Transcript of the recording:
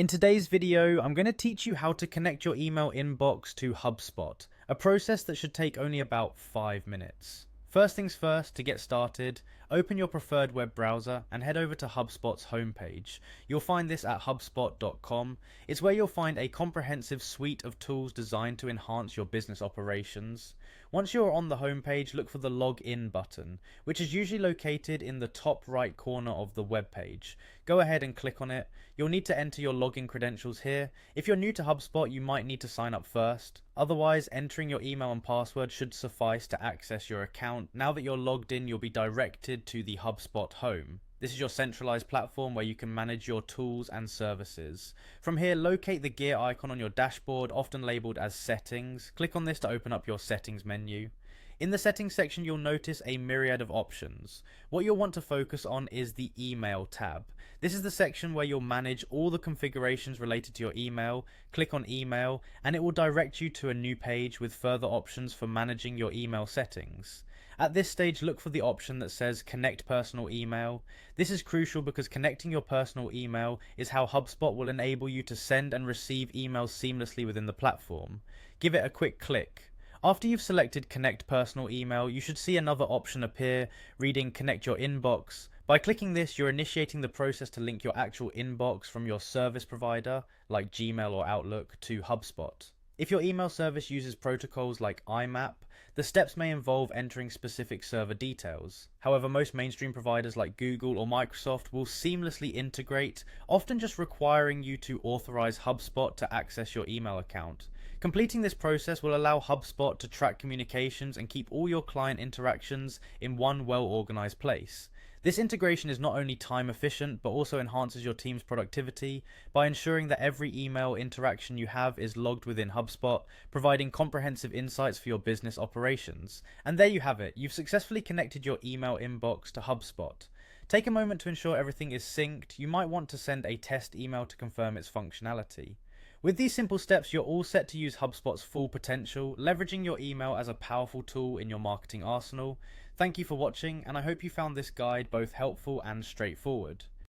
In today's video, I'm going to teach you how to connect your email inbox to Hubspot, a process that should take only about 5 minutes. First things first, to get started, open your preferred web browser and head over to HubSpot's homepage. You'll find this at hubspot.com. It's where you'll find a comprehensive suite of tools designed to enhance your business operations. Once you're on the homepage, look for the Login button, which is usually located in the top right corner of the web page. Go ahead and click on it. You'll need to enter your login credentials here. If you're new to HubSpot, you might need to sign up first. Otherwise, entering your email and password should suffice to access your account. Now that you're logged in, you'll be directed to the HubSpot home. This is your centralized platform where you can manage your tools and services. From here, locate the gear icon on your dashboard, often labeled as Settings. Click on this to open up your Settings menu. In the Settings section, you'll notice a myriad of options. What you'll want to focus on is the Email tab. This is the section where you'll manage all the configurations related to your email. Click on Email, and it will direct you to a new page with further options for managing your email settings. At this stage, look for the option that says Connect Personal Email. This is crucial because connecting your personal email is how HubSpot will enable you to send and receive emails seamlessly within the platform. Give it a quick click. After you've selected Connect Personal Email, you should see another option appear reading Connect Your Inbox. By clicking this, you're initiating the process to link your actual inbox from your service provider, like Gmail or Outlook, to HubSpot. If your email service uses protocols like IMAP, the steps may involve entering specific server details. However, most mainstream providers like Google or Microsoft will seamlessly integrate, often just requiring you to authorize HubSpot to access your email account. Completing this process will allow HubSpot to track communications and keep all your client interactions in one well-organized place. This integration is not only time efficient, but also enhances your team's productivity by ensuring that every email interaction you have is logged within HubSpot, providing comprehensive insights for your business operations. And there you have it. You've successfully connected your email inbox to HubSpot. Take a moment to ensure everything is synced. You might want to send a test email to confirm its functionality. With these simple steps, you're all set to use HubSpot's full potential, leveraging your email as a powerful tool in your marketing arsenal. Thank you for watching, and I hope you found this guide both helpful and straightforward.